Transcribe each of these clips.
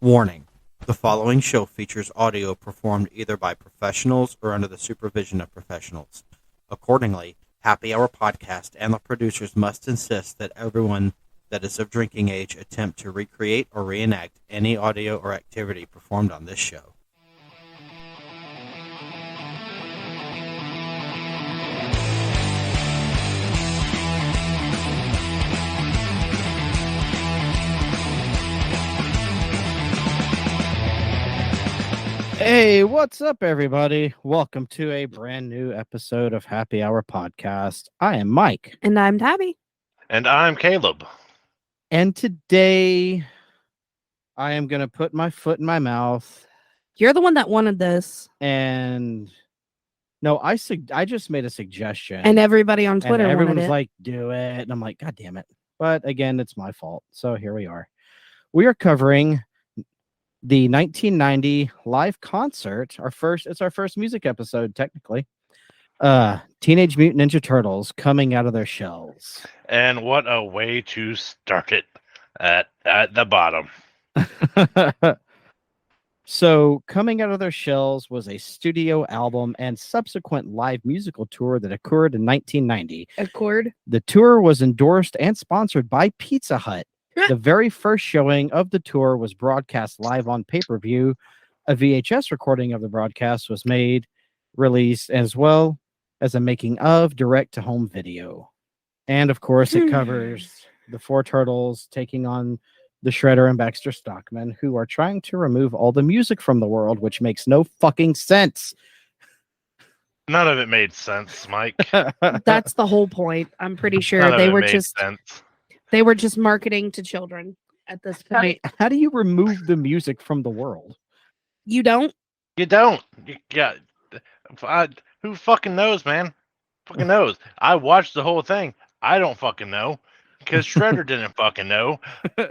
Warning: the following show features audio performed either by professionals or under the supervision of professionals. Accordingly, Happy Hour Podcast and the producers must insist that everyone that is of drinking age attempt to recreate or reenact any audio or activity performed on this show. Hey, what's up, everybody? Welcome to a brand new episode of Happy Hour Podcast. I am Mike. And I'm Tabby. And I'm Caleb. And today, I am going to put my foot in my mouth. You're the one that wanted this. And no, I just made a suggestion. And everybody on Twitter and everyone's wanted it. like, do it. And I'm like, God damn it. But again, it's my fault. So here we are. We are covering the 1990 live concert. It's our first music episode, technically. Teenage Mutant Ninja Turtles coming out of their shells. And what a way to start it at the bottom. So, coming out of their shells was a studio album and subsequent live musical tour that occurred in 1990. The tour was endorsed and sponsored by Pizza Hut. The very first showing of the tour was broadcast live on pay-per-view. A VHS recording of the broadcast was made, released, as well as a making-of direct-to-home video. And, of course, it covers the four turtles taking on the Shredder and Baxter Stockman, who are trying to remove all the music from the world, which makes no fucking sense. None of it made sense, Mike. That's the whole point. I'm pretty sure they were just sense. They were just marketing to children at this point. How do you remove the music from the world? You don't? You don't. Who fucking knows, man? Fucking knows. I watched the whole thing. I don't fucking know. Because Shredder didn't fucking know.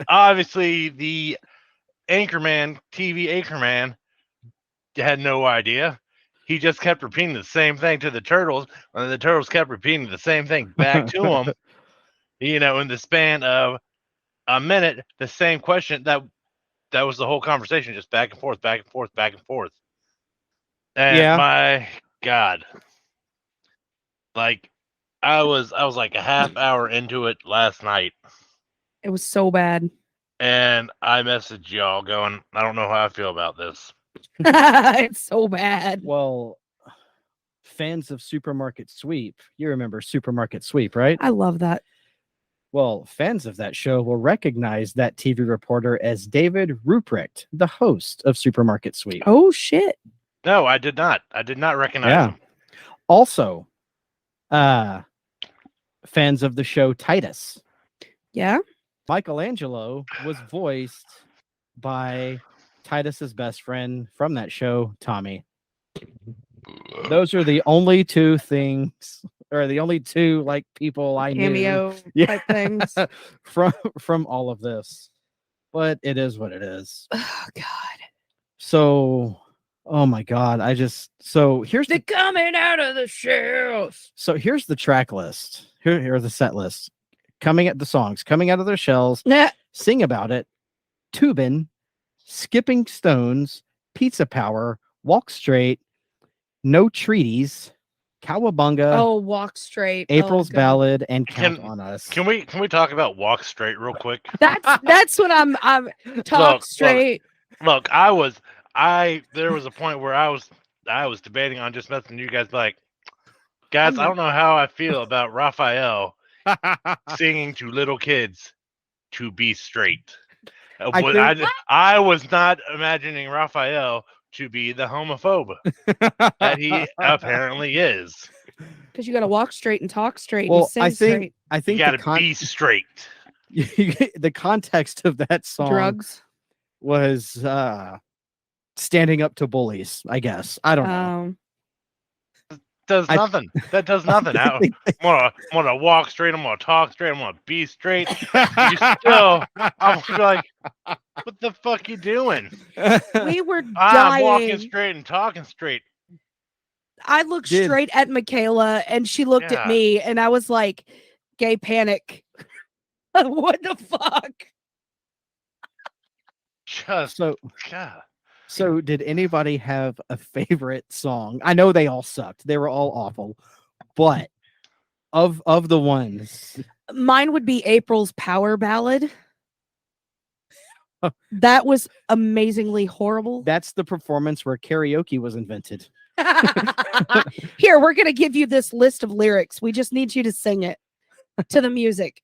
Obviously, the Anchorman, TV Anchorman, had no idea. He just kept repeating the same thing to the Turtles, and the Turtles kept repeating the same thing back to him. You know, in the span of a minute, the same question. That was the whole conversation, just back and forth, back and forth, back and forth. And yeah. My God. Like, I was like a half hour into it last night. It was so bad. And I messaged y'all going, I don't know how I feel about this. It's so bad. Well, fans of Supermarket Sweep, you remember Supermarket Sweep, right? I love that. Well, fans of that show will recognize that TV reporter as David Ruprecht, the host of Supermarket Sweep. Oh, shit. No, I did not. I did not recognize him. Also, fans of the show Titus. Yeah? Michelangelo was voiced by Titus's best friend from that show, Tommy. Those are the only two things, or the only two like people I Cameo knew type things from all of this. But it is what it is. Oh God. So, oh my God, here's They're coming out of the shells. So here's the track list. Here are the set lists. Coming out of their shells. Sing About It, Tubin, Skipping Stones, Pizza Power, Walk Straight, No Treaties, Cowabunga. Oh, Walk Straight. April's Ballad, and Count on Us. Can we talk about Walk Straight real quick? That's what I'm talk straight. Look, there was a point where I was debating on just messaging you guys like, guys, I don't know how I feel about Raphael singing to little kids to be straight. I was not imagining Raphael to be the homophobe that he apparently is. Because you got to walk straight and talk straight. Well, and sing I think you got to be straight. The context of that song drugs was standing up to bullies, I guess. I don't know. Does nothing. That does nothing. I'm gonna walk straight. I'm gonna talk straight. I'm gonna be straight. I'm like, what the fuck you doing? We were dying. I'm walking straight and talking straight. I looked straight at Michaela, and she looked at me, and I was like, "Gay panic." What the fuck? Just God. So did anybody have a favorite song? I know they all sucked. They were all awful. But of the ones, mine would be April's Power Ballad. That was amazingly horrible. That's the performance where karaoke was invented. Here, we're going to give you this list of lyrics. We just need you to sing it to the music.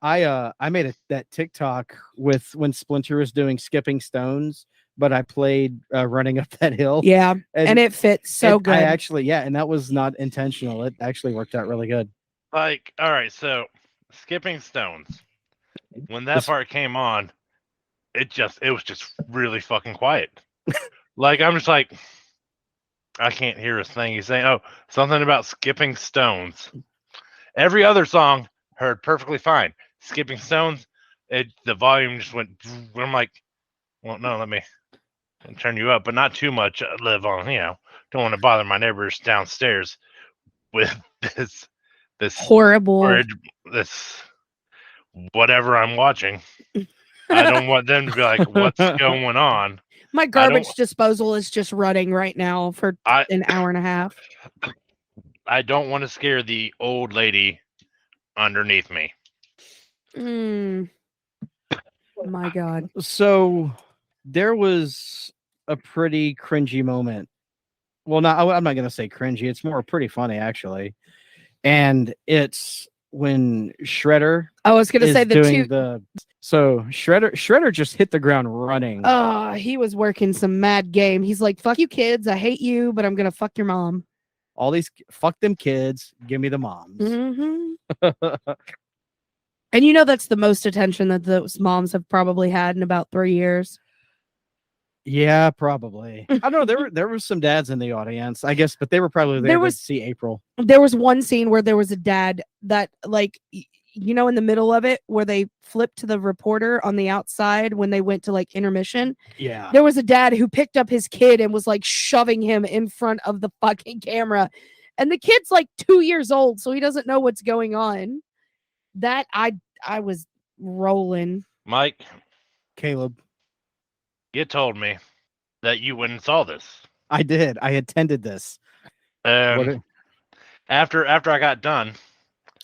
I made that TikTok with when Splinter was doing Skipping Stones, but I played Running Up That Hill. Yeah, and it fits so good. I actually, and that was not intentional. It actually worked out really good. Like, all right, so Skipping Stones. When that part came on, it was just really fucking quiet. Like, I'm just like, I can't hear a thing he's saying. Oh, something about skipping stones. Every other song heard perfectly fine. Skipping Stones, the volume just went. I'm like, well, no, let me turn you up, but not too much. Live on, don't want to bother my neighbors downstairs with this horrible, this whatever I'm watching. I don't want them to be like, what's going on? My garbage disposal is just running right now for an hour and a half. I don't want to scare the old lady underneath me. My God. So there was a pretty cringy moment. Well, I'm not going to say cringy. It's more pretty funny, actually. And it's when Shredder. I was going to say So Shredder just hit the ground running. He was working some mad game. He's like, fuck you kids. I hate you, but I'm going to fuck your mom. All these, fuck them kids. Give me the moms. Mm-hmm. And that's the most attention that those moms have probably had in about 3 years. Yeah, probably. I don't know. There were some dads in the audience, I guess, but they were probably there to see April. There was one scene where there was a dad that, like, in the middle of it, where they flipped to the reporter on the outside when they went to like intermission. Yeah. There was a dad who picked up his kid and was like shoving him in front of the fucking camera. And the kid's like 2 years old, so he doesn't know what's going on. That I was rolling. Mike. Caleb. You told me that you went and saw this. I did. I attended this. After I got done,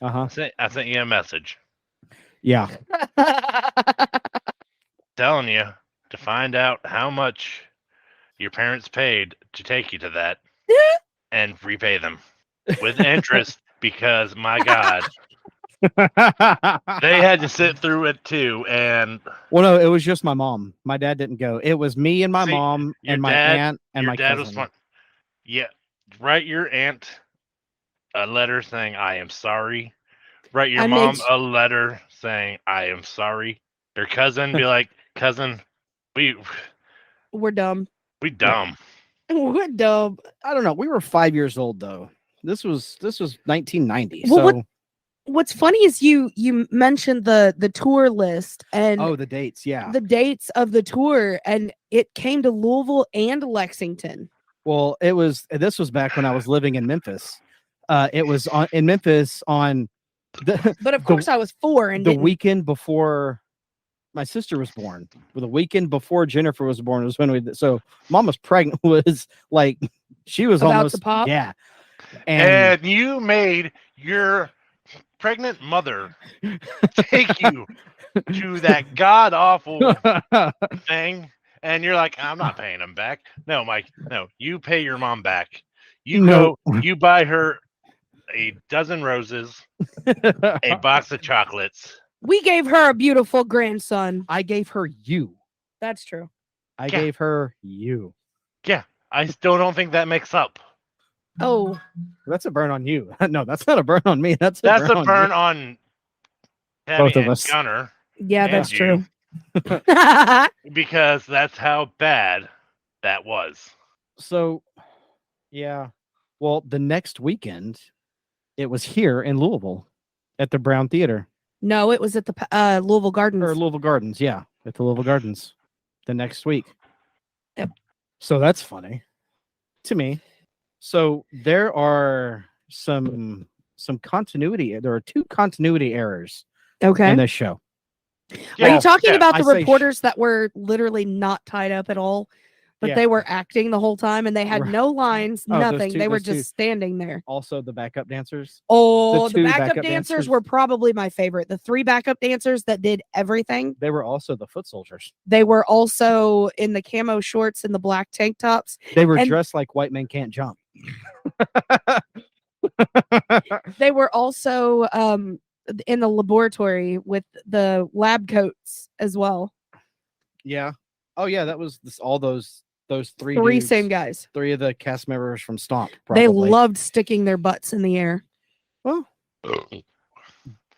I sent you a message. Yeah. Telling you to find out how much your parents paid to take you to that and repay them with interest because, my God, they had to sit through it too. And well, no, it was just my mom. My dad didn't go. It was me and my mom and my aunt and my cousin. Was smart. Yeah, write your aunt a letter saying I am sorry. Write your mom a letter saying I am sorry. Your cousin, be like, cousin, we're dumb. We dumb. We're dumb. I don't know. We were 5 years old though. This was 1990. Well, so what's funny is you mentioned the tour list and the dates, yeah. The dates of the tour, and it came to Louisville and Lexington. Well, this was back when I was living in Memphis. It was in Memphis on but of course I was 4 and the weekend before my sister was born. Well, the weekend before Jennifer was born was when so mom was pregnant, was like she was about almost to pop. Yeah. And you made your pregnant mother take you to that god awful thing, and you're like, I'm not paying them back. No, Mike, no, you pay your mom back. You buy her a dozen roses, a box of chocolates. We gave her a beautiful grandson. I gave her you. That's true. I gave her you. Yeah, I still don't think that makes up. Oh, that's a burn on you. No, that's not a burn on me. That's a burn on both of us. Gunner. Yeah, that's true. Because that's how bad that was. So, yeah. Well, the next weekend, it was here in Louisville at the Brown Theater. No, it was at the Louisville Gardens. Or Louisville Gardens, yeah, at the Louisville Gardens the next week. Yep. So that's funny to me. So there are some continuity. There are 2 continuity errors. Okay. In this show. Are you talking about I the say reporters that were literally not tied up at all, but they were acting the whole time and they had Right. no lines, Oh, those nothing. two- They were those two. just standing there. Also, the backup dancers. Oh, the two backup backup dancers dancers. were probably my favorite. The 3 backup dancers that did everything. They were also the foot soldiers. They were also in the camo shorts and the black tank tops. They were And- dressed like white men can't jump. They were also in the laboratory with the lab coats as well. Yeah. Oh yeah, that was all those three Three dudes, same guys. 3 of the cast members from Stomp. Probably. They loved sticking their butts in the air. Well,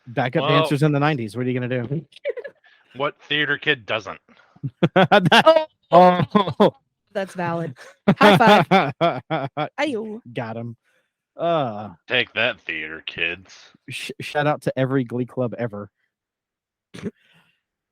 backup dancers in the 90s. What are you gonna do? What theater kid doesn't? Oh, that's valid. High five. Ayo. Got him. Take that, theater kids. Shout out to every Glee Club ever.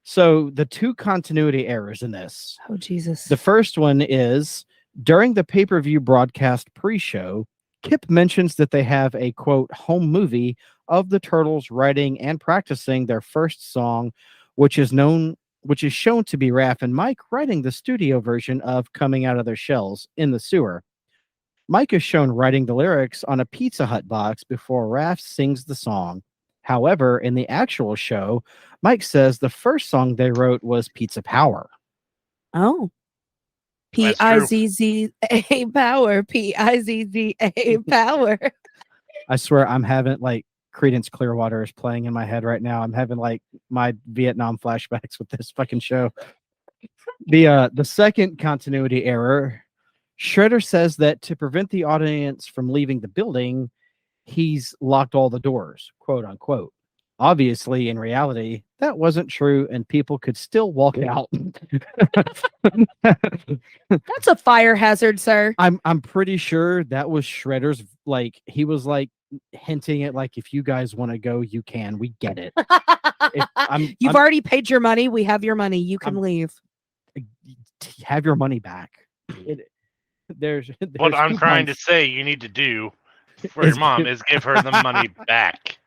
So the 2 continuity errors in this. Oh Jesus. The first one is during the pay-per-view broadcast pre-show, Kip mentions that they have a quote home movie of the Turtles writing and practicing their first song, which is shown to be Raph and Mike writing the studio version of Coming Out of Their Shells in the sewer. Mike is shown writing the lyrics on a Pizza Hut box before Raph sings the song. However, in the actual show, Mike says the first song they wrote was Pizza Power. Oh. P-I-Z-Z-A power. P-I-Z-Z-A power. I swear I'm having like Creedence Clearwater is playing in my head right now. I'm having like my Vietnam flashbacks with this fucking show. The second continuity error, Shredder says that to prevent the audience from leaving the building, he's locked all the doors, quote unquote. Obviously, in reality, that wasn't true, and people could still walk out. That's a fire hazard, sir. I'm pretty sure that was Shredder's. Like he was like hinting at like, if you guys want to go, you can. We get it. You've already paid your money. We have your money. You can leave. Have your money back. There's what I'm trying to say you need to do for your mom is give her the money back.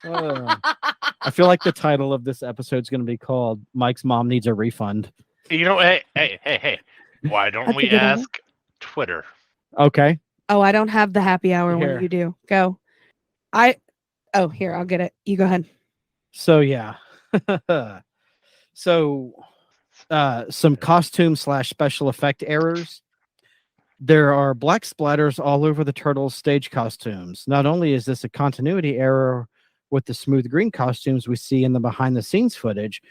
I feel like the title of this episode is going to be called Mike's Mom Needs a Refund. You know, hey. Why don't we ask Twitter? Okay. Oh, I don't have the happy hour Here. when you do. Go. Here, I'll get it. You go ahead. So, yeah. Some costume / special effect errors. There are black splatters all over the Turtles' stage costumes. Not only is this a continuity error with the smooth green costumes we see in the behind-the-scenes footage,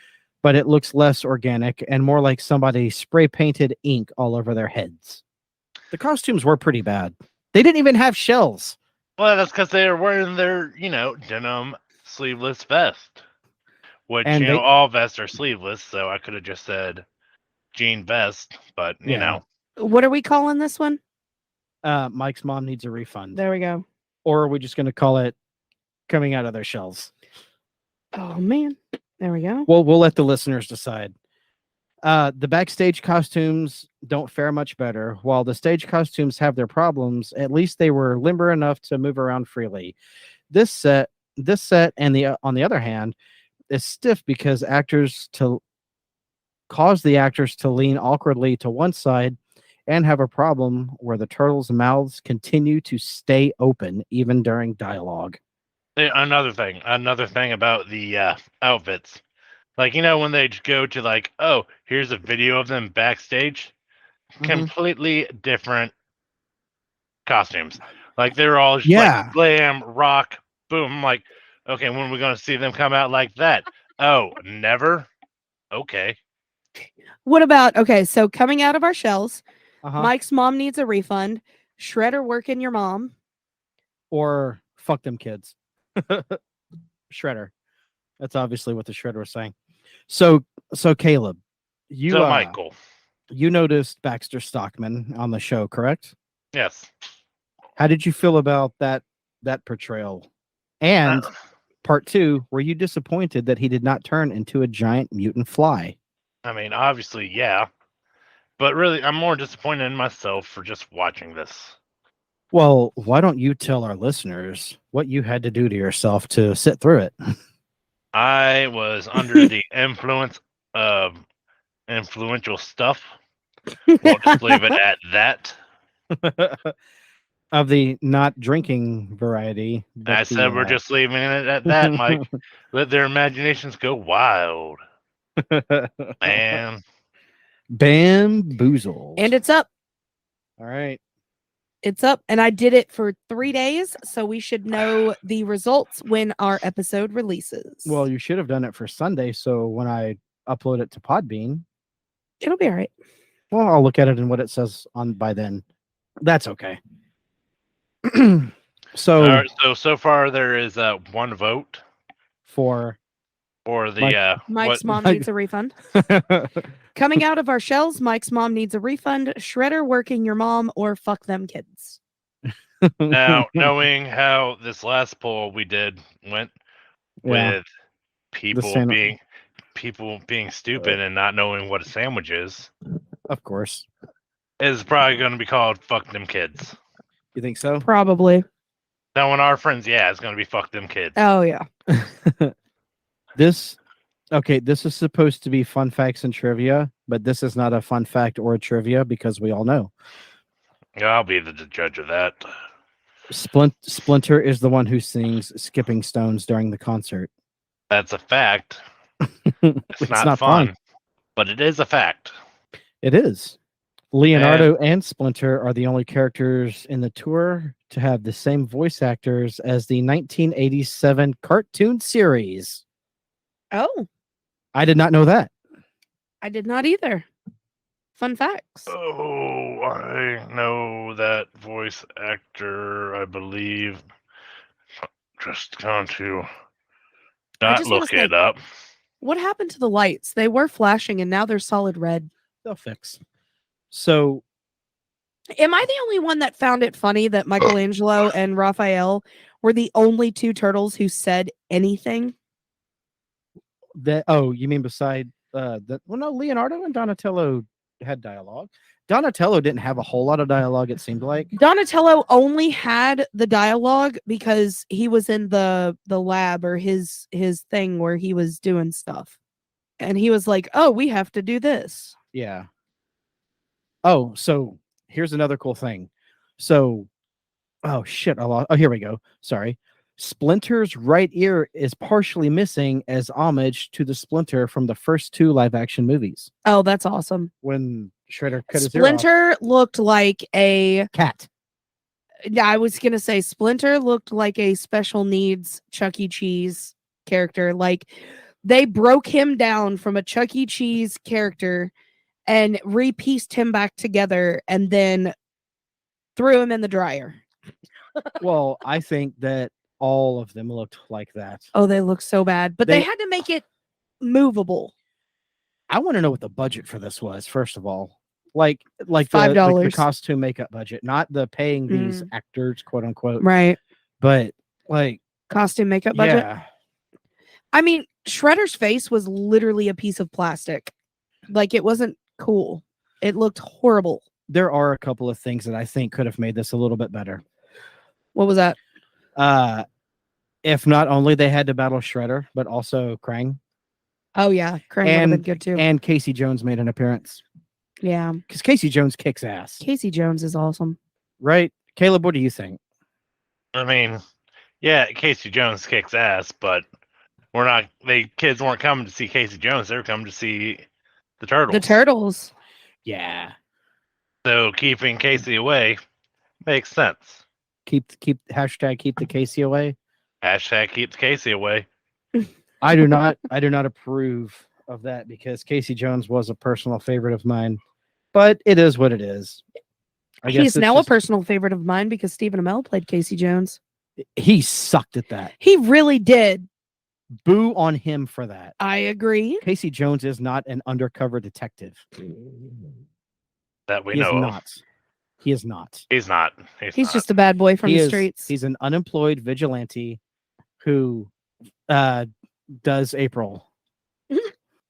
but it looks less organic and more like somebody spray-painted ink all over their heads. The costumes were pretty bad. They didn't even have shells. Well, that's because they were wearing their, denim sleeveless vest. Which, And all vests are sleeveless, so I could have just said jean vest, but, you know. What are we calling this one? Mike's Mom Needs a Refund. There we go. Or are we just going to call it Coming Out of Their Shells? Oh, man. There we go. Well, we'll let the listeners decide. The backstage costumes don't fare much better. While the stage costumes have their problems, at least they were limber enough to move around freely. This set and on the other hand, is stiff because the actors to lean awkwardly to one side and have a problem where the Turtles' mouths continue to stay open even during dialogue. Another thing about the outfits. Like, when they go to like, oh, here's a video of them backstage, completely different costumes. Like, they're all just like glam, rock, boom. I'm like, okay, when are we going to see them come out like that? Oh, never? Okay. What about, so Coming Out of Our Shells, Mike's Mom Needs a Refund, Shredder Working Your Mom. Or Fuck Them Kids. Shredder. That's obviously what the Shredder was saying. So Caleb, Michael, you noticed Baxter Stockman on the show, correct? Yes. How did you feel about that portrayal? And part 2, were you disappointed that he did not turn into a giant mutant fly? I mean, obviously, yeah. But really, I'm more disappointed in myself for just watching this. Well, why don't you tell our listeners what you had to do to yourself to sit through it? I was under the influence of influential stuff. We'll just leave it at that. Of the not drinking variety. I said we're just leaving it at that, Mike. Let their imaginations go wild. Man. Bamboozled. And it's up. All right. It's up. And I did it for 3 days. So we should know the results when our episode releases. Well, you should have done it for Sunday. So when I upload it to Podbean, it'll be all right. Well, I'll look at it and what it says on by then. That's okay. So far there is one vote for the Mike's mom needs a refund. Coming out of our shells, Mike's mom needs a refund. Shredder working your mom, or fuck them kids. Now, knowing how this last poll we did went with people being stupid and not knowing what a sandwich is, of course, is probably going to be called "fuck them kids." You think so? Probably. Knowing our friends, it's going to be "fuck them kids." Oh yeah. This is supposed to be fun facts and trivia, but this is not a fun fact or a trivia because we all know. I'll be the judge of that. Splinter is the one who sings Skipping Stones during the concert. That's a fact. It's not fun, but it is a fact. It is. Leonardo and Splinter are the only characters in the tour to have the same voice actors as the 1987 cartoon series. Oh. I did not know that. I did not either. Fun facts. Oh, I know that voice actor, I believe. Just going to not look it up. What happened to the lights? They were flashing and now they're solid red. They'll fix. So, am I the only one that found it funny that Michelangelo and Raphael were the only two turtles who said anything? You mean beside no, Leonardo and Donatello had dialogue. Donatello didn't have a whole lot of dialogue, it seemed like. Donatello only had the dialogue because he was in the lab or his thing where he was doing stuff. And he was like, "Oh, we have to do this." Yeah. Oh, so here's another cool thing. So, oh shit, here we go. Sorry. Splinter's right ear is partially missing as homage to the Splinter from the first 2 live-action movies. Oh, that's awesome. When Shredder cut his ear off. Splinter looked like a cat. Yeah, I was gonna say Splinter looked like a special needs Chuck E. Cheese character. Like they broke him down from a Chuck E. Cheese character and repieced him back together and then threw him in the dryer. Well, I think that all of them looked like that. Oh, they look so bad. But they had to make it movable. I want to know what the budget for this was, first of all. Like $5. The costume makeup budget, not the paying these actors, quote unquote. Right. But like costume makeup budget. Yeah. I mean, Shredder's face was literally a piece of plastic. Like it wasn't cool. It looked horrible. There are a couple of things that I think could have made this a little bit better. What was that? If not only they had to battle Shredder, but also Krang. Oh yeah, Krang would have been good too. And Casey Jones made an appearance. Yeah, because Casey Jones kicks ass. Casey Jones is awesome, right? Caleb, what do you think? I mean, yeah, Casey Jones kicks ass, but kids weren't coming to see Casey Jones; they were coming to see the Turtles. The Turtles. Yeah. So keeping Casey away makes sense. Keep hashtag keep the Casey away. Hashtag keep the Casey away. I do not approve of that because Casey Jones was a personal favorite of mine, but it is what it is. He's now a personal favorite of mine because Stephen Amell played Casey Jones. He sucked at that. He really did. Boo on him for that. I agree. Casey Jones is not an undercover detective. That we know of. He is not. He's not. He's just a bad boy from the streets. He's an unemployed vigilante who does April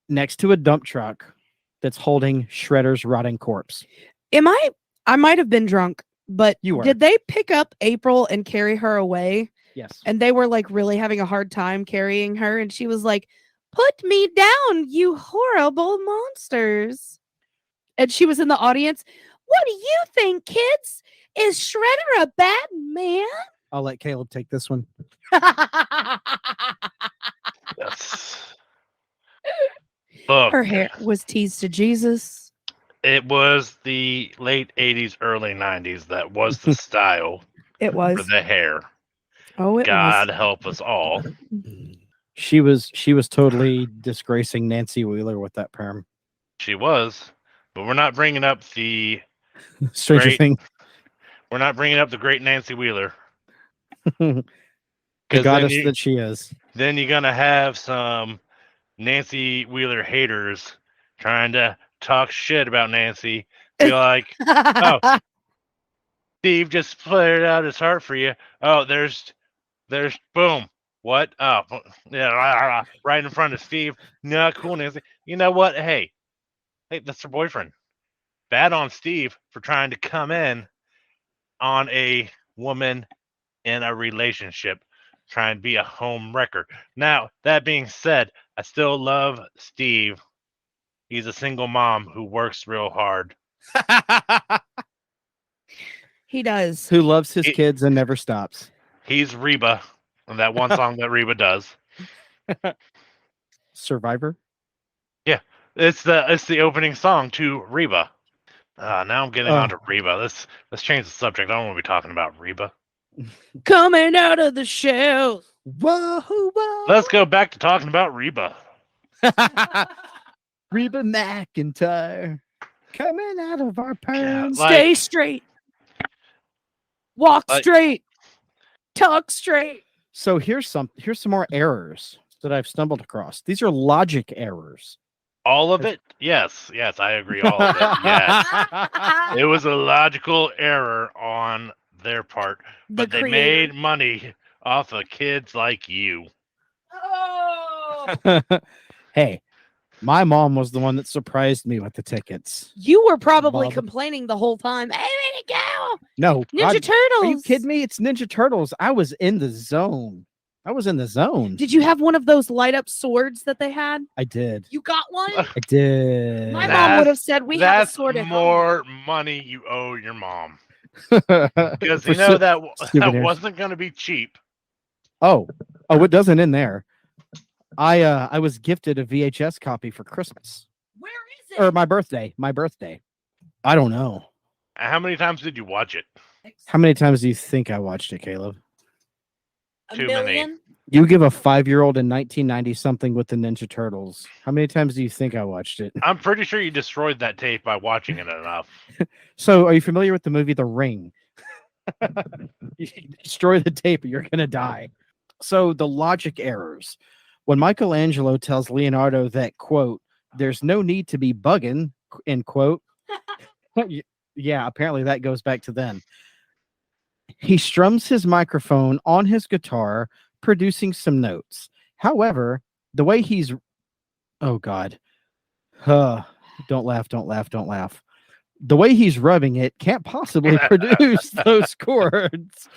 next to a dump truck that's holding Shredder's rotting corpse. I might have been drunk, but you were. Did they pick up April and carry her away Yes. And they were like really having a hard time carrying her. And she was like, "Put me down, you horrible monsters." And she was in the audience. "What do you think, kids? Is Shredder a bad man?" I'll let Caleb take this one. Yes. Look, Her hair was teased to Jesus. it was the late 80s, early 90s. That was the style It for was. the hair. Oh, it God was. help us all. She was totally disgracing Nancy Wheeler with that perm. She was, but we're not bringing up the Stranger great. Thing. We're not bringing up the great Nancy Wheeler. The 'Cause goddess that she is. Then you're gonna have some Nancy Wheeler haters trying to talk shit about Nancy. Be like, "Oh, Steve just flared out his heart for you. Oh, there's boom. What? Oh, yeah, right in front of Steve. No, cool, Nancy. You know what? Hey, that's her boyfriend. Bad on Steve for trying to come in on a woman in a relationship, trying to be a home wrecker. Now, that being said, I still love Steve. He's a single mom who works real hard. He does. Who loves his kids and never stops. He's Reba, and that one song that Reba does. Survivor. Yeah, it's the opening song to Reba. Now I'm getting onto Reba. Let's change the subject. I don't want to be talking about Reba. Coming out of the shell. Whoa, whoa. Let's go back to talking about Reba. Reba McEntire coming out of our pants. Stay straight. Walk straight. Talk straight. So here's some more errors that I've stumbled across. These are logic errors. All of it? Yes, I agree. All of it. Yes. It was a logical error on their part, but they made money off of kids like you. Oh. Hey, my mom was the one that surprised me with the tickets. You were probably complaining the whole time. Hey, way to go! No, Ninja Turtles. Are you kidding me? It's Ninja Turtles. I was in the zone. Did you have one of those light up swords that they had? I did. You got one? I did. My mom would have said we have a sword. That's more money you owe your mom. Because you know that wasn't going to be cheap. Oh, it doesn't in there. I was gifted a VHS copy for Christmas. Where is it? Or my birthday. I don't know. How many times did you watch it? How many times do you think I watched it, Caleb? Too many. You give a 5-year-old in 1990 something with the Ninja Turtles. How many times do you think I watched it? I'm pretty sure you destroyed that tape by watching it enough. So, are you familiar with the movie The Ring? You destroy the tape, you're gonna die. So, the logic errors. When Michelangelo tells Leonardo that, quote, "there's no need to be bugging," end quote. Yeah, apparently that goes back to then. He strums his microphone on his guitar, producing some notes. However, the way he's... Oh, God. Don't laugh. The way he's rubbing it can't possibly produce those chords.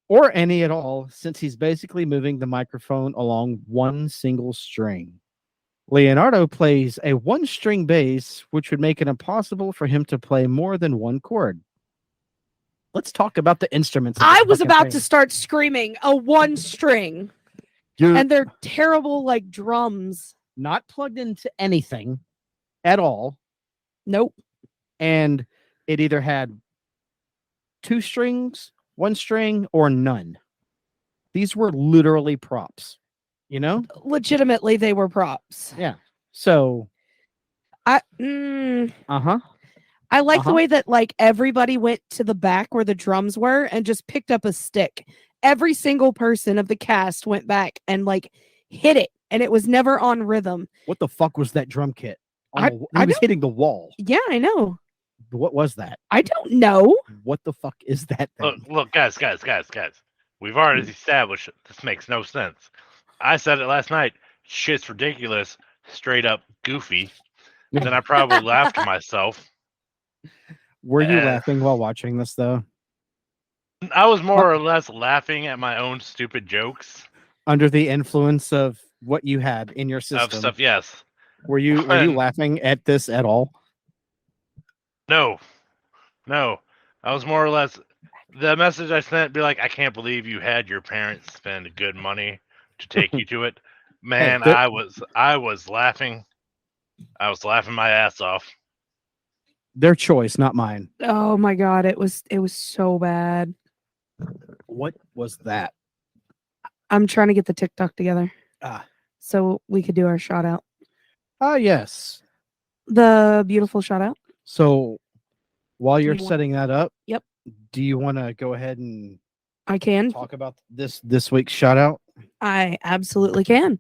Or any at all, since he's basically moving the microphone along one single string. Leonardo plays a one-string bass, which would make it impossible for him to play more than one chord. Let's talk about the instruments. I was about to start screaming a one string. And they're terrible, like drums. Not plugged into anything at all. Nope. And it either had 2 strings, 1 string, or none. These were literally props. You know? Legitimately, they were props. Yeah. So. I like the way that like everybody went to the back where the drums were and just picked up a stick. Every single person of the cast went back and like hit it, and it was never on rhythm. What the fuck was that drum kit? I was hitting the wall. Yeah, I know. What was that? I don't know. What the fuck is that thing? Look, guys. We've already established this makes no sense. I said it last night. Shit's ridiculous. Straight up goofy. Then I probably laughed to myself. Were you laughing while watching this, though? I was more or less laughing at my own stupid jokes Under the influence of what you had in your system. of stuff. Yes. Were you laughing at this at all? No. I was more or less the message I sent. Be like, I can't believe you had your parents spend good money to take you to it. Man, Hey, I was laughing. I was laughing my ass off. Their choice, not mine. Oh my god, it was so bad. What was that? I'm trying to get the TikTok together. So we could do our shout out. Yes. The beautiful shout out. So while you're setting that up, Yep. Do you want to go ahead and I can talk about this week's shout out? I absolutely can.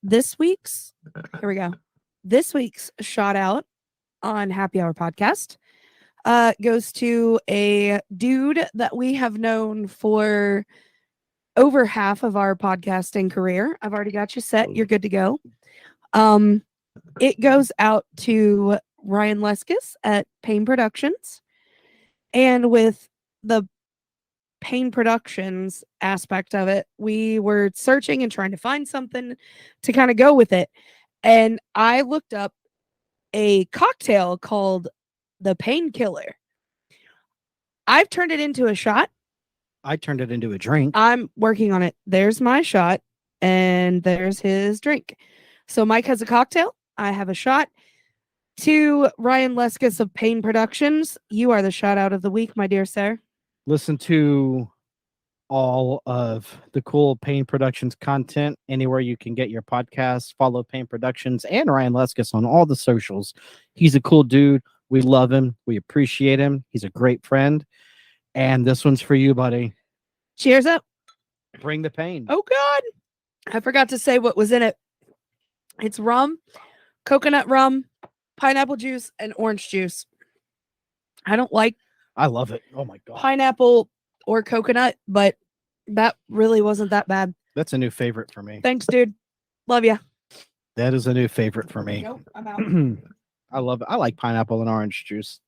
This week's here we go. This week's shout out on Happy Hour Podcast goes to a dude that we have known for over half of our podcasting career. I've already got you set. You're good to go. It goes out to Ryan Leskis at Paign Productions. And with the Paign Productions aspect of it, we were searching and trying to find something to kind of go with it. And I looked up a cocktail called the Painkiller. I've turned it into a shot. I turned it into a drink. I'm working on it. There's my shot and there's his drink. So Mike has a cocktail. I have a shot. To Ryan Leskis of Paign Productions, you are the shout out of the week, my dear sir. Listen to all of the cool Paign Productions content anywhere you can get your podcasts. Follow Paign Productions and Ryan Leskis on all the socials. He's a cool dude. We love him. We appreciate him. He's a great friend. And this one's for you, buddy. Cheers up. Bring the pain. Oh, God. I forgot to say what was in it. It's rum, coconut rum, pineapple juice, and orange juice. I love it. Oh, my God. Pineapple or coconut, but that really wasn't that bad. That's a new favorite for me. Thanks, dude. Love ya. That is a new favorite for me. Nope, I'm out. I love it. I like pineapple and orange juice.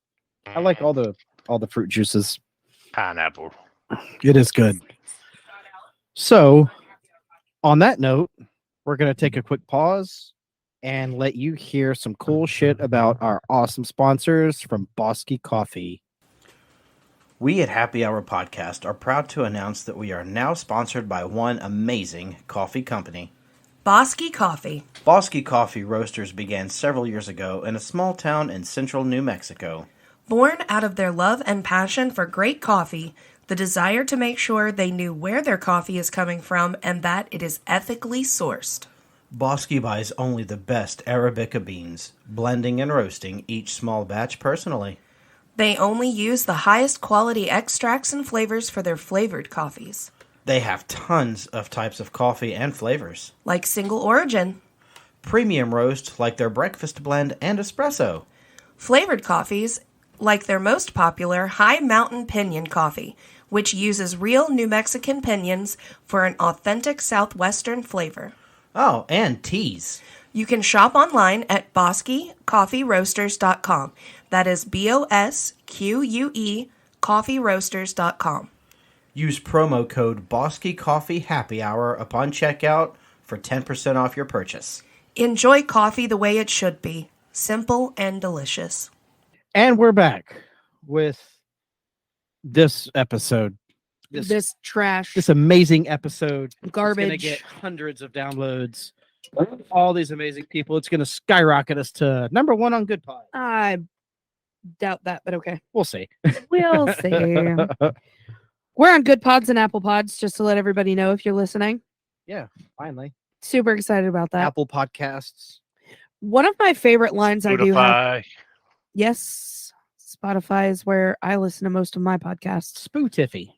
I like all the fruit juices. Pineapple. It is good. So, on that note, we're going to take a quick pause and let you hear some cool shit about our awesome sponsors from Bosque Coffee. We at Happy Hour Podcast are proud to announce that we are now sponsored by one amazing coffee company. Bosque Coffee. Bosque Coffee Roasters began several years ago in a small town in central New Mexico. Born out of their love and passion for great coffee, the desire to make sure they knew where their coffee is coming from and that it is ethically sourced. Bosque buys only the best Arabica beans, blending and roasting each small batch personally. They only use the highest quality extracts and flavors for their flavored coffees. They have tons of types of coffee and flavors. Like single origin. Premium roast like their breakfast blend and espresso. Flavored coffees like their most popular High Mountain Piñon coffee, which uses real New Mexican piñons for an authentic Southwestern flavor. Oh, and teas. You can shop online at BosqueCoffeeRoasters.com. That is BOSQUE CoffeeRoasters.com. Use promo code Bosque Coffee Happy Hour upon checkout for 10% off your purchase. Enjoy coffee the way it should be. Simple and delicious. And we're back with this episode. This trash. This amazing episode. Garbage. It's going to get hundreds of downloads. All these amazing people. It's going to skyrocket us to number one on Good Pod. I doubt that, but okay. We'll see. We'll see. We're on Good Pods and Apple Pods, just to let everybody know if you're listening. Yeah, finally. Super excited about that. Apple Podcasts. One of my favorite lines I do have. Spotify. Yes, Spotify is where I listen to most of my podcasts. Spootiffy.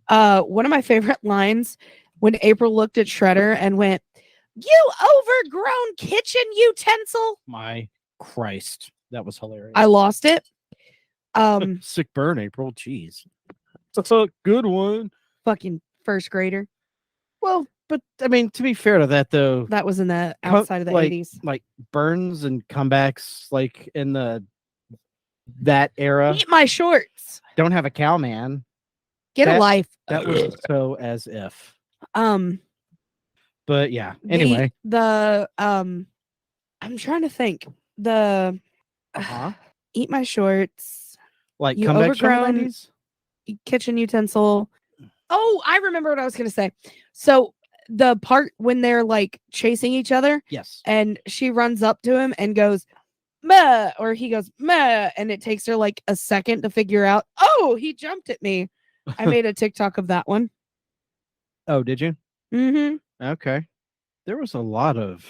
One of my favorite lines when April looked at Shredder and went, "You overgrown kitchen utensil." My Christ. That was hilarious. I lost it. Sick burn, April. Jeez. That's a good one. Fucking first grader. Well, but I mean, to be fair to that, though, That was in the outside of the 80s. like burns and comebacks, like in the that era. Eat my shorts. Don't have a cow, man. Get a life. That was so as if. But yeah. The Anyway, I'm trying to think. The eat my shorts. like You comeback show overgrown 90s? kitchen utensil. Oh, I remember what I was gonna say. So the part when they're like chasing each other, Yes. and she runs up to him and goes, "Meh," or he goes, "Meh," and it takes her like a second to figure out, oh, he jumped at me. I made a TikTok of that one. Oh, did you? Mm-hmm. Okay. There was a lot of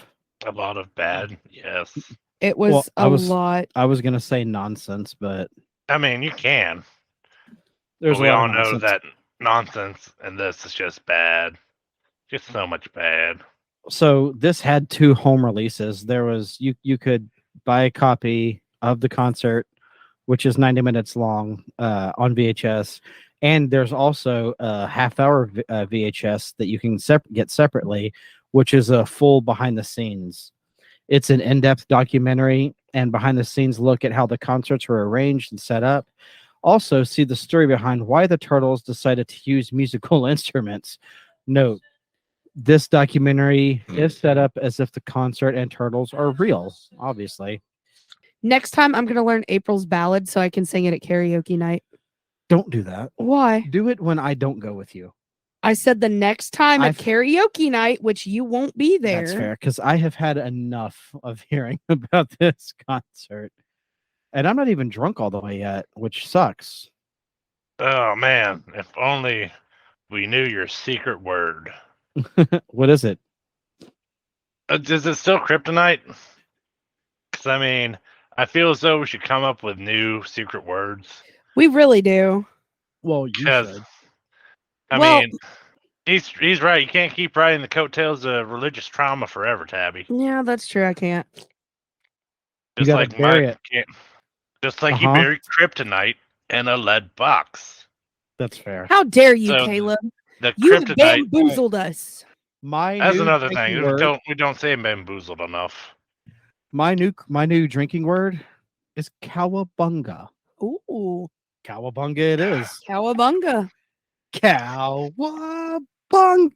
bad. Yes. It was a lot. I was gonna say nonsense, but I mean, you can. there's But we a lot all of know nonsense. that nonsense and this is just bad. Just so much bad. So this had 2 home releases. There was you could buy a copy of the concert, which is 90 minutes long, on VHS, and there's also a half-hour VHS that you can get separately, which is a full behind the scenes. It's an in-depth documentary and behind the scenes look at how the concerts were arranged and set up. Also, see the story behind why the Turtles decided to use musical instruments. Note, this documentary is set up as if the concert and Turtles are real, obviously. Next time, I'm gonna learn April's ballad so I can sing it at karaoke night. Don't do that. Why? Do it when I don't go with you. I said the next time at karaoke night, which you won't be there. That's fair, because I have had enough of hearing about this concert. And I'm not even drunk all the way yet, which sucks. Oh, man. If only we knew your secret word. What is it? Is it still kryptonite? Because, I mean, I feel as though we should come up with new secret words. We really do. Well, you should. I mean, he's right. You can't keep riding the coattails of religious trauma forever, Tabby. Yeah, that's true. I can't. Just like you buried kryptonite in a lead box. That's fair. How dare you, Caleb? You bamboozled us. That's another thing. We don't say bamboozled enough. My new drinking word is cowabunga. Ooh. Cowabunga it is. Cowabunga. Cowabunga.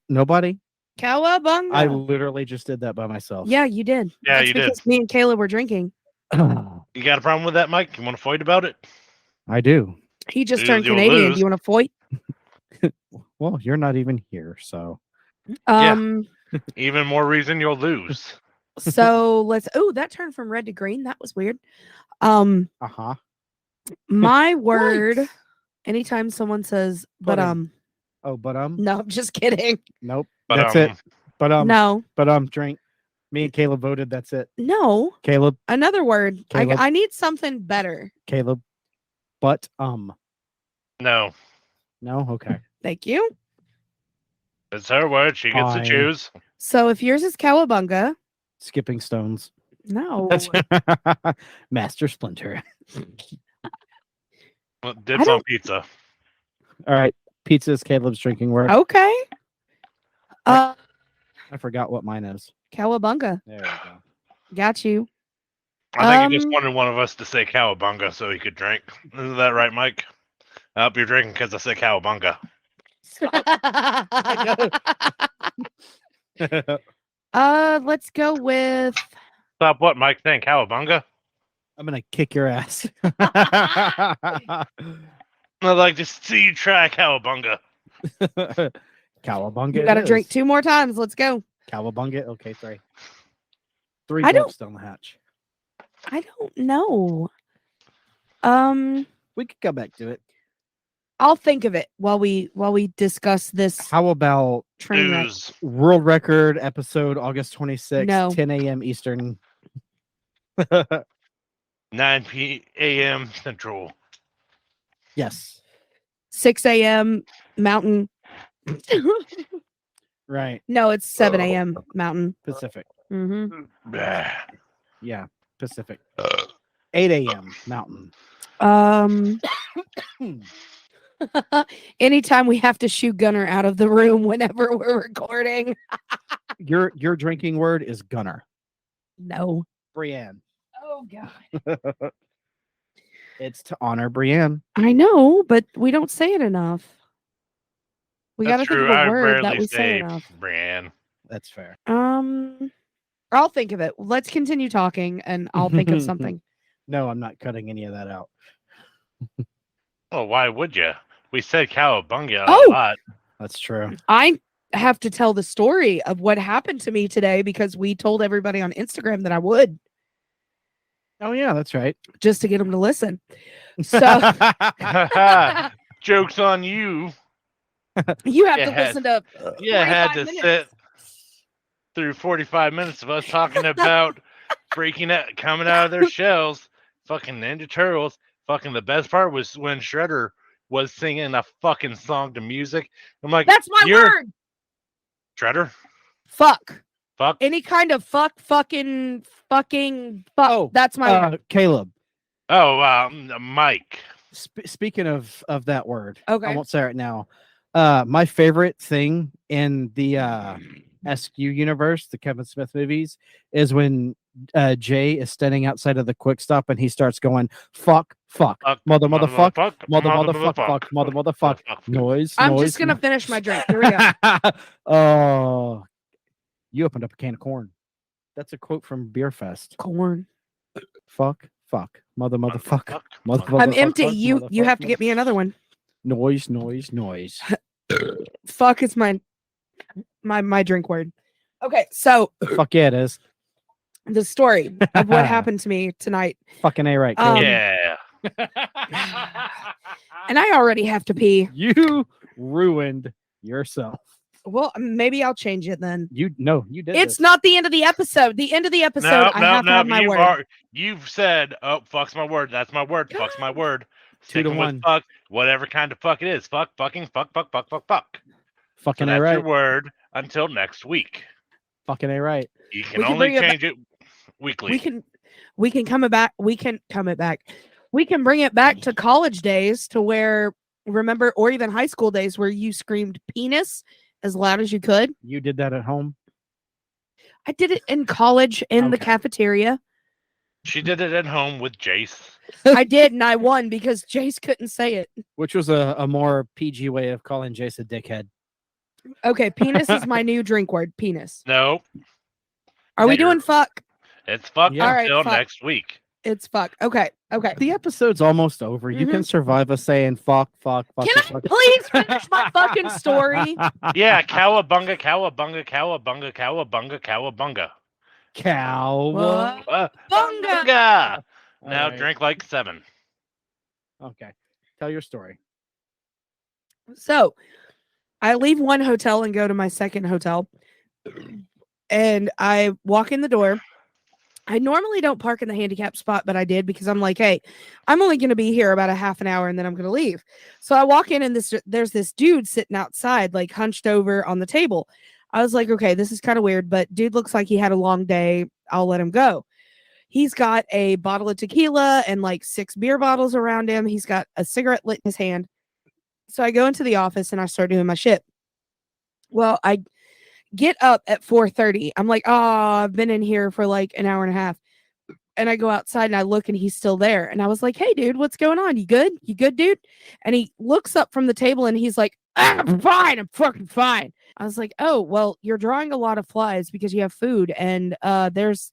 Nobody? Cowabunga. I literally just did that by myself. Yeah, you did. Yeah, That's because me and Caleb were drinking. You got a problem with that, Mike? You want to fight about it? I do. He just turned Canadian. Do you want to fight? Well, you're not even here, so. Even more reason you'll lose. So let's. Oh, that turned from red to green. That was weird. My word. What? Anytime someone says, but Oh, but No, I'm just kidding. Nope. That's it. But No. But drink. Me and Caleb voted. That's it. No. Caleb. Another word. Caleb. I need something better. Caleb. But No. No. Okay. Thank you. It's her word. She gets to choose. So if yours is cowabunga. Skipping stones. No. Master Splinter. Dibs on pizza. All right. Pizza is Caleb's drinking word. Okay. I forgot what mine is. Cowabunga. There we go. Got you. I think he just wanted one of us to say cowabunga so he could drink. Isn't that right, Mike? I hope you're drinking because I said cowabunga. Let's go with. Stop what, Mike? Saying cowabunga? I'm gonna kick your ass. I'd like to see you try cowabunga. Cowabunga. You gotta drink 2 more times. Let's go. Cowabunga. Okay, 3. 3 books down the hatch. I don't know. We could go back to it. I'll think of it while we discuss this. How about train wreck? World record episode August 26th, No. 10 a.m. Eastern. 9 p.m. Central. Yes. 6 a.m. Mountain. Right. No, it's 7 a.m. Mountain. Pacific. Mm-hmm. Yeah, Pacific. 8 a.m. Mountain. Anytime we have to shoot Gunner out of the room whenever we're recording. Your drinking word is Gunner. No. Brienne. Oh God. It's to honor Brienne. I know, but we don't say it enough. We got to think of a I word that rarely we say enough. Brienne. That's fair. I'll think of it. Let's continue talking, and I'll think of something. No, I'm not cutting any of that out. Well, why would you? We said cowabunga a lot. That's true. I have to tell the story of what happened to me today because we told everybody on Instagram that I would. Oh yeah, that's right. Just to get them to listen. So Joke's on you. You have to listen to. Yeah, had to sit through 45 minutes of us talking about breaking out, coming out of their shells. Fucking Ninja Turtles. Fucking the best part was when Shredder was singing a fucking song to music. I'm like, that's my word. Shredder? Fuck. Fuck. Any kind of fucking fuck. Oh, that's my word. Caleb. Oh, Mike. Speaking of that word, okay. I won't say it now. My favorite thing in the SQ universe, the Kevin Smith movies, is when Jay is standing outside of the Quick Stop and he starts going fuck, motherfuck, motherfuck, noise. I'm just gonna finish my drink. Here we go. Oh, you opened up a can of corn. That's a quote from Beer Fest. Corn. Fuck, motherfuck. I'm empty. You have to get me another one. Noise. Fuck is my drink word. Okay, so fuck yeah, it is. The story of what happened to me tonight. Fucking A right. Yeah. And I already have to pee. You ruined yourself. Well, maybe I'll change it then. You did. It's not the end of the episode. The end of the episode, I have to have my word. You've said, "Oh, fuck's my word. That's my word. Fuck's my word." 2-1. Fuck, whatever kind of fuck it is. Fuck. Fucking so that's A right. your word until next week. Fucking A right. You can only change it weekly. We can come it back. We can bring it back to college days to where, remember, or even high school days where you screamed penis as loud as you could. You did that at home? I did it in college in the cafeteria. She did it at home with Jace. I did, and I won because Jace couldn't say it. Which was a more PG way of calling Jace a dickhead. Okay, penis is my new drink word. Penis. No. Are we doing fuck? It's fuck until fuck. next week. It's fuck. Okay. The episode's almost over. You can survive us saying fuck. Can I please finish my fucking story? Yeah, cowabunga. Cowabunga. Now drink like 7. Okay. Tell your story. So, I leave one hotel and go to my second hotel. And I walk in the door. I normally don't park in the handicap spot, but I did because I'm like, hey, I'm only going to be here about a half an hour and then I'm going to leave. So I walk in and there's this dude sitting outside, like hunched over on the table. I was like, okay, this is kind of weird, but dude looks like he had a long day. I'll let him go. He's got a bottle of tequila and like 6 beer bottles around him. He's got a cigarette lit in his hand. So I go into the office and I start doing my shit. Well, I get up at 4:30. I'm like, I've been in here for like an hour and a half. And I go outside and I look and he's still there. And I was like, hey, dude, what's going on? You good? You good, dude? And he looks up from the table and he's like, I'm fine. I'm fucking fine. I was like, oh, well, you're drawing a lot of flies because you have food. And there's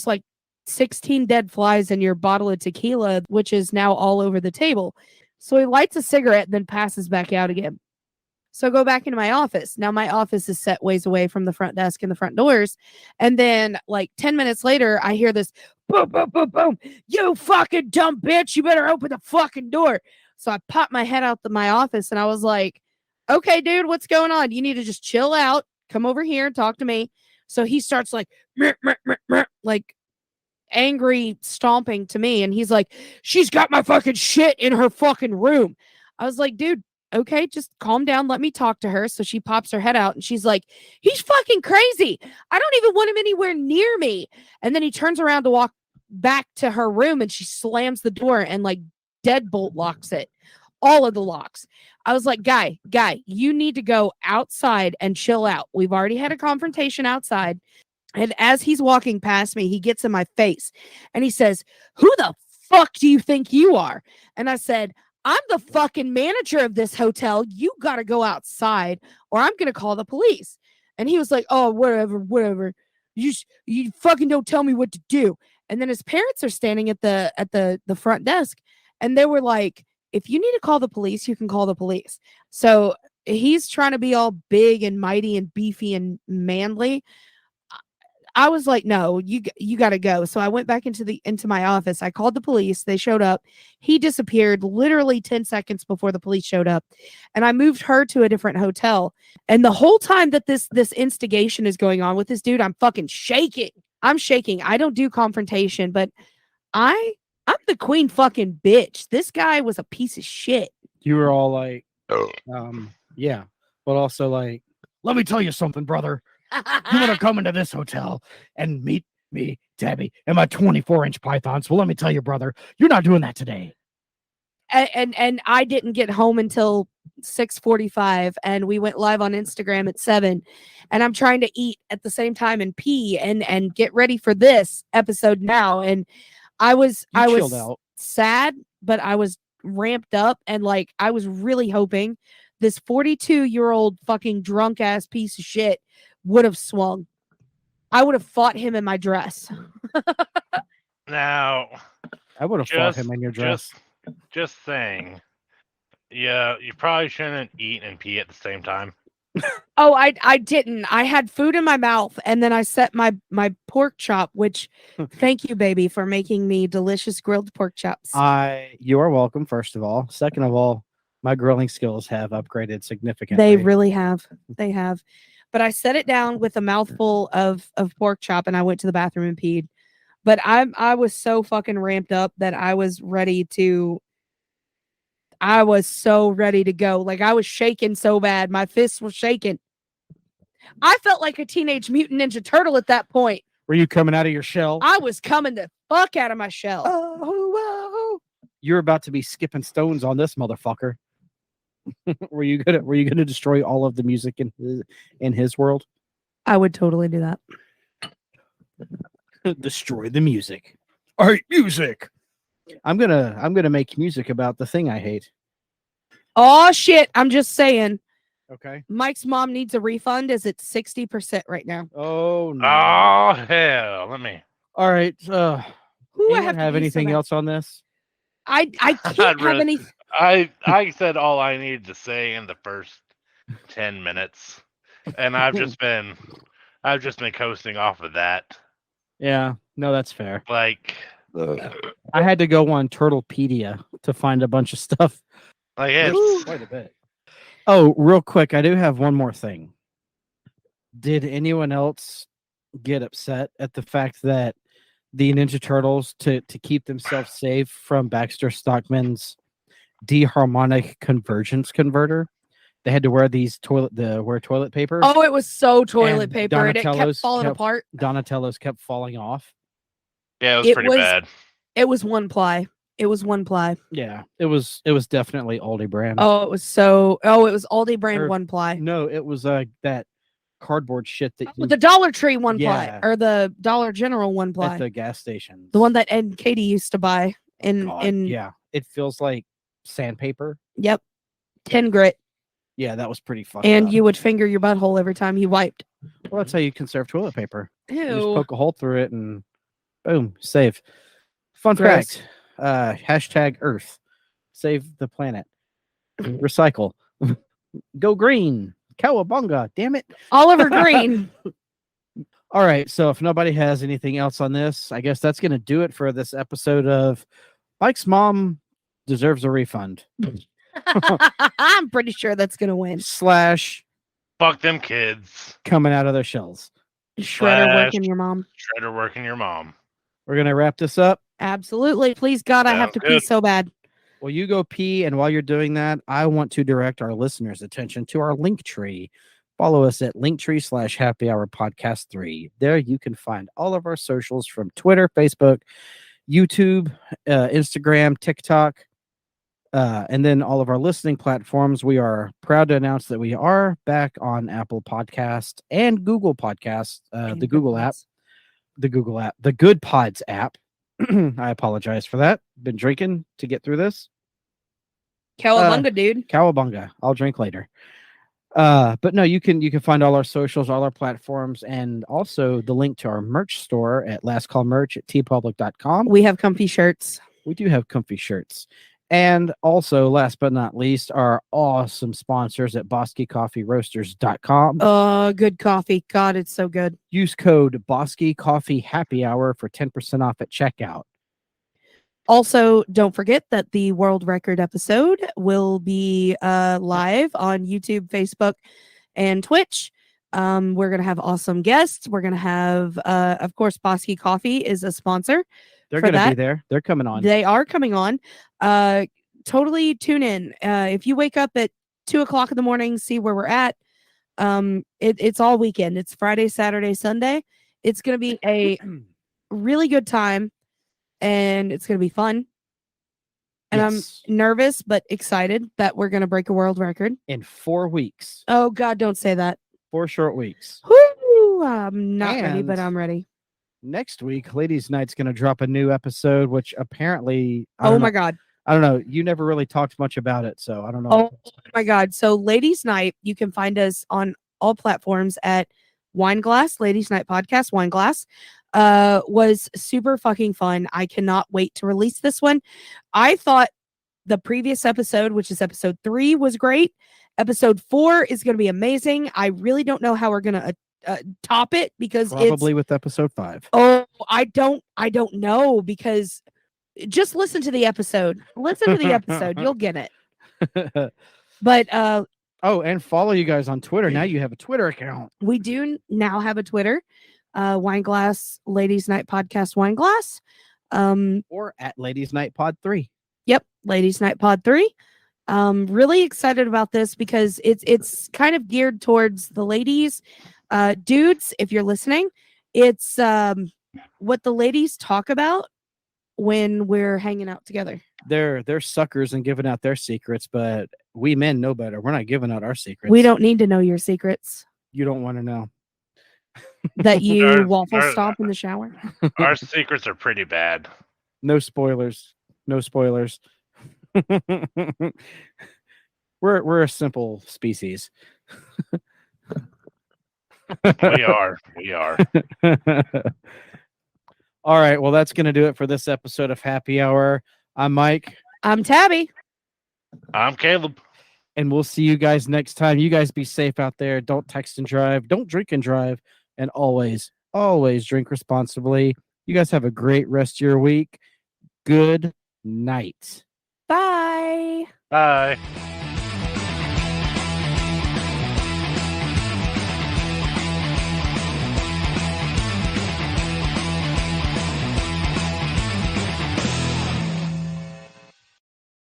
like 16 dead flies in your bottle of tequila, which is now all over the table. So he lights a cigarette and then passes back out again. So I go back into my office. Now my office is set ways away from the front desk and the front doors. And then like 10 minutes later, I hear this boom, boom, boom, boom. You fucking dumb bitch. You better open the fucking door. So I popped my head out to my office and I was like, okay, dude, what's going on? You need to just chill out. Come over here and talk to me. So he starts like, like angry stomping to me. And he's like, she's got my fucking shit in her fucking room. I was like, dude, okay, just calm down. Let me talk to her. So she pops her head out and she's like, he's fucking crazy. I don't even want him anywhere near me. And then he turns around to walk back to her room and she slams the door and like deadbolt locks it. All of the locks. I was like, guy, you need to go outside and chill out. We've already had a confrontation outside. And as he's walking past me, he gets in my face and he says, who the fuck do you think you are? And I said, I'm the fucking manager of this hotel. You got to go outside or I'm going to call the police. And he was like, oh, whatever. You fucking don't tell me what to do. And then his parents are standing at the front desk and they were like, if you need to call the police, you can call the police. So he's trying to be all big and mighty and beefy and manly. I was like, no, you got to go. So I went back into my office. I called the police. They showed up. He disappeared literally 10 seconds before the police showed up. And I moved her to a different hotel. And the whole time that this instigation is going on with this dude, I'm fucking shaking. I'm shaking. I don't do confrontation, but I'm the queen fucking bitch. This guy was a piece of shit. You were all like, yeah, but also like, let me tell you something, brother. You want to come into this hotel and meet me, Tabby, and my 24-inch pythons? Well, let me tell you, brother, you're not doing that today. And I didn't get home until 6:45, and we went live on Instagram at 7. And I'm trying to eat at the same time and pee and get ready for this episode now. And I was out. sad, but I was ramped up, and like I was really hoping this 42-year-old fucking drunk ass piece of shit would have swung. I would have fought him in my dress. Now, I would have fought him in your dress. Just saying. Yeah, you probably shouldn't eat and pee at the same time. Oh, I didn't. I had food in my mouth, and then I set my pork chop, which thank you, baby, for making me delicious grilled pork chops. You are welcome, first of all. Second of all, my grilling skills have upgraded significantly. They really have. They have. But I set it down with a mouthful of pork chop, and I went to the bathroom and peed. But I was so fucking ramped up that I was so ready to go. Like I was shaking so bad. My fists were shaking. I felt like a Teenage Mutant Ninja Turtle at that point. Were you coming out of your shell? I was coming the fuck out of my shell. Oh. You're about to be skipping stones on this motherfucker. Were you gonna destroy all of the music in his world? I would totally do that. Destroy the music. I hate music. I'm gonna make music about the thing I hate. Oh shit! I'm just saying. Okay. Mike's mom needs a refund. Is it 60% right now? Oh no! Oh hell! Let me. All right. Who have anything else on this? I can't have any. I said all I needed to say in the first 10 minutes, and I've just been coasting off of that. Yeah, no, that's fair. Like, I had to go on Turtlepedia to find a bunch of stuff. Like, it's quite a bit. Oh, real quick, I do have one more thing. Did anyone else get upset at the fact that the Ninja Turtles, to keep themselves safe from Baxter Stockman's deharmonic convergence converter, they had to wear these toilet paper? Oh, it was so toilet paper, and it kept falling apart. Donatello's kept falling off. Yeah, it was pretty bad. It was one ply. It was one ply. Yeah, it was definitely Aldi brand. Oh, it was Aldi brand one ply. No, it was that cardboard shit that the Dollar Tree one ply, or the Dollar General one ply at the gas station. The one that Ed and Katie used to buy in yeah, it feels like sandpaper. Yep, 10 grit. Yeah, that was pretty fucked And up. you would finger your butthole every time you wiped. Well, that's how you conserve toilet paper. Ew. You just poke a hole through it and boom, save. Fun Gross. fact. Hashtag Earth. Save the planet. Recycle. Go green. Cowabunga. Damn it. Oliver Green. All right. So if nobody has anything else on this, I guess that's going to do it for this episode of Mike's Mom Deserves a Refund. I'm pretty sure that's going to win. / fuck them kids. Coming out of their shells. Shredder working your mom. Shredder working your mom. We're going to wrap this up. Absolutely. Please, God, I have to pee so bad. Well, you go pee, and while you're doing that, I want to direct our listeners' attention to our link tree. Follow us at linktree /Happy Hour Podcast 3. There you can find all of our socials from Twitter, Facebook, YouTube, Instagram, TikTok, and then all of our listening platforms. We are proud to announce that we are back on Apple Podcast and Google Podcast, the Google app, the Good Pods app. I apologize for that. Been drinking to get through this. Cowabunga, dude. Cowabunga. I'll drink later. But no, you can find all our socials, all our platforms, and also the link to our merch store at lastcallmerch@tpublic.com. We have comfy shirts. We do have comfy shirts. And also, last but not least, our awesome sponsors at BosqueCoffeeRoasters.com. Good coffee. God, it's so good. Use code Bosque Coffee Happy Hour for 10% off at checkout. Also, don't forget that the world record episode will be live on YouTube, Facebook, and Twitch. We're going to have awesome guests. We're going to have, of course, Bosque Coffee is a sponsor. They're going to be there. They're coming on. They are coming on. Totally tune in. If you wake up at 2:00 in the morning, see where we're at. It's all weekend. It's Friday, Saturday, Sunday. It's going to be a really good time, and it's going to be fun. And yes. I'm nervous but excited that we're going to break a world record in 4 weeks. Oh God, don't say that. 4 short weeks. Woo! I'm not ready, but I'm ready. Next week, Ladies Night's going to drop a new episode, which apparently... Oh my God. I don't know. You never really talked much about it, so I don't know. Oh my God. So Ladies Night, you can find us on all platforms at Wineglass, Ladies Night Podcast, Wineglass. Was super fucking fun. I cannot wait to release this one. I thought the previous episode, which is episode 3, was great. Episode 4 is going to be amazing. I really don't know how we're going to top it because probably with episode 5. Oh, I don't know, because just listen to the episode. Listen to the episode. You'll get it. But and follow you guys on Twitter. Now you have a Twitter account. We do now have a Twitter. Wineglass Ladies Night Podcast Wineglass. Or at Ladies Night Pod 3. Yep, Ladies Night Pod 3. Really excited about this because it's kind of geared towards the ladies. Dudes, if you're listening, it's what the ladies talk about when we're hanging out together. They're suckers and giving out their secrets, but we men know better. We're not giving out our secrets. We don't need to know your secrets. You don't want to know. That you waffle stomp in the shower. Our secrets are pretty bad. No spoilers. No spoilers. We're a simple species. We are. All right. Well, that's going to do it for this episode of Happy Hour. I'm Mike. I'm Tabby. I'm Caleb. And we'll see you guys next time. You guys be safe out there. Don't text and drive. Don't drink and drive. And always drink responsibly. You guys have a great rest of your week. Good night. Bye. Bye.